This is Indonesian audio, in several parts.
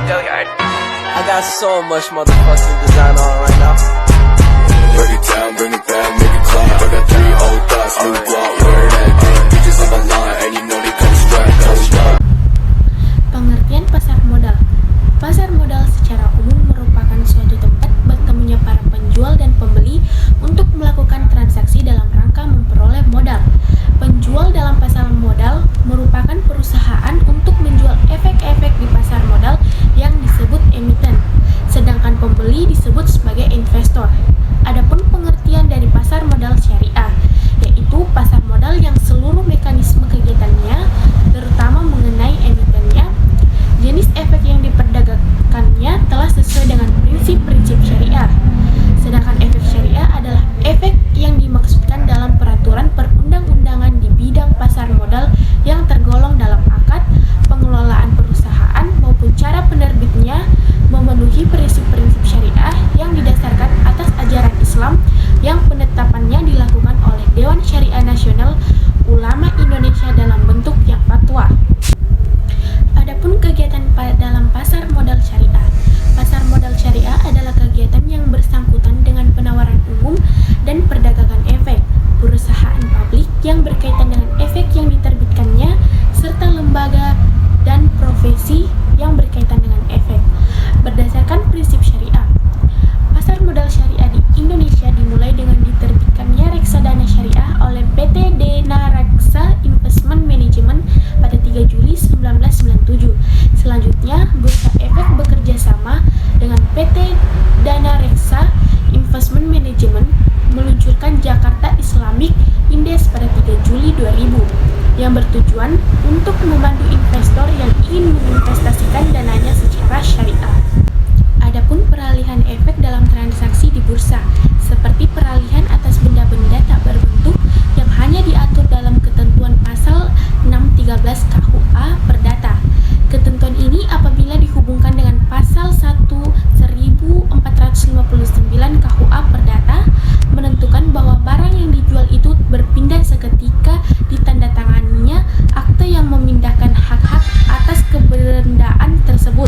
I got so much motherfucking design on right now. Break it down, bring it back, make it clap. I got 3 old thoughts, new block, where that thing. Bitches on my line, and you know they come strapped, hold up. Pengertian pasar modal. Pasar modal secara umum merupakan suatu tempat bertemunya para penjual dan pembeli untuk melakukan transaksi dalam rangka memperoleh modal. Penjual dalam pasar modal merupakan perusahaan untuk menjual efek-efek di pasar modal yang disebut emiten, sedangkan pembeli disebut sebagai investor. Adapun pengertian dari pasar modal syariah, yaitu pasar modal yang seluruh mekanisme kegiatannya, terutama mengenai emitennya, jenis efek yang diperdagangkannya telah sesuai dengan prinsip-prinsip syariah. Sedangkan efek syariah adalah efek yang dimaksudkan dalam peraturan perundang-undangan di bidang pasar modal yang tergolong dalam akad pengelolaan perusahaan maupun cara penerbitnya memenuhi prinsip-prinsip syariah yang didasarkan atas ajaran Islam yang penetapannya dilakukan oleh Dewan Syariah Nasional Ulama Indonesia dalam bentuk yang fatwa. Adapun kegiatan dalam pasar modal syariah. Pasar modal syariah adalah kegiatan yang bersangkutan dengan penawaran umum dan perdagangan efek, perusahaan publik yang berkaitan dengan efek yang diterbitkannya, serta lembaga dan profesi yang berkaitan dengan efek. Berdasarkan prinsip syariah, pasar modal syariah di Indonesia dimulai dengan diterbitkannya reksadana syariah oleh PT Dana Reksa Investment Management pada 3 Juli 1997. Selanjutnya, Bursa Efek bekerja sama dengan PT Dana Reksa Investment Management meluncurkan Jakarta Islamic Index pada 3 Juli 2000 yang bertujuan untuk membantu investor yang ingin menginvestasikan dananya secara syariah. Adapun peralihan efek dalam transaksi di bursa, seperti peralihan atas benda-benda tak berbentuk yang hanya diatur dalam ketentuan pasal 613 KUA Perdata. Ketentuan ini apabila dihubungkan dengan pasal 1459 KUA Perdata menentukan bahwa barang yang dijual itu berpindah seketika ditandatanganinya akte yang memindahkan hak-hak atas kebendaan tersebut.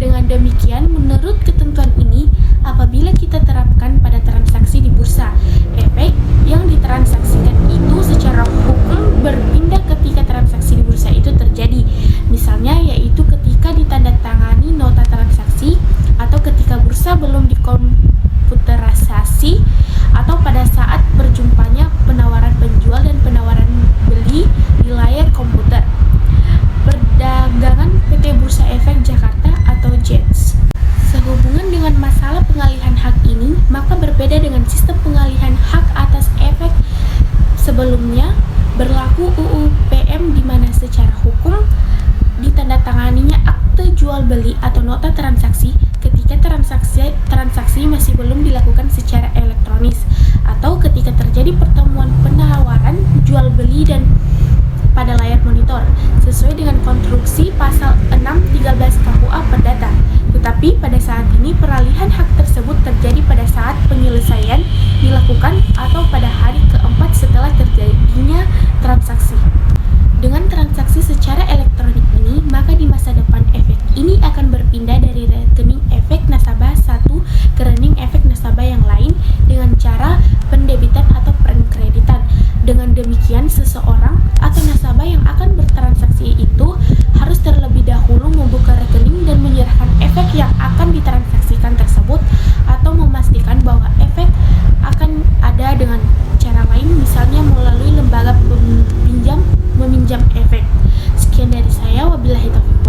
Dengan demikian, menurut ketentuan ini, apabila kita terapkan pada transaksi di bursa, efek yang ditransaksikan itu secara hukum berpindah ketika transaksi di bursa itu terjadi. Misalnya, yaitu ketika ditandatangani nota transaksi, atau ketika bursa belum dikomputerisasi, atau pada saat berjumpanya penawaran penjual dan penawaran beli di layar komputer. Perdagangan PT Bursa Efek Jakarta atau JETS. Sehubungan dengan masalah pengalihan hak ini, maka berbeda dengan sistem pengalihan hak atas efek sebelumnya berlaku UU PM di mana secara hukum ditandatanganinya akte jual beli atau nota transaksi ketika transaksi masih belum dilakukan secara elektronis, atau ketika terjadi pertemuan penawaran jual beli dan pada layar monitor sesuai dengan konstruksi pasal 613 KUA Perdata. Tetapi pada saat ini peralihan hak tersebut terjadi pada saat penyelesaian dilakukan atau pada hari keempat setelah terjadinya transaksi. Dengan transaksi secara elektronik ini, maka di masa depan efek ini akan berpindah dari rekening efek nasabah satu ke rekening efek nasabah yang lain dengan cara pendebitan atau penkreditan. Dengan demikian, seseorang atau nasabah yang akan bertransaksi itu harus terlebih dahulu membuka rekening dan menyerahkan efek yang akan ditransaksikan tersebut, atau memastikan bahwa efek akan ada dengan cara lain, misalnya melalui lembaga meminjam efek. Sekian dari saya, wabillahi taufiq.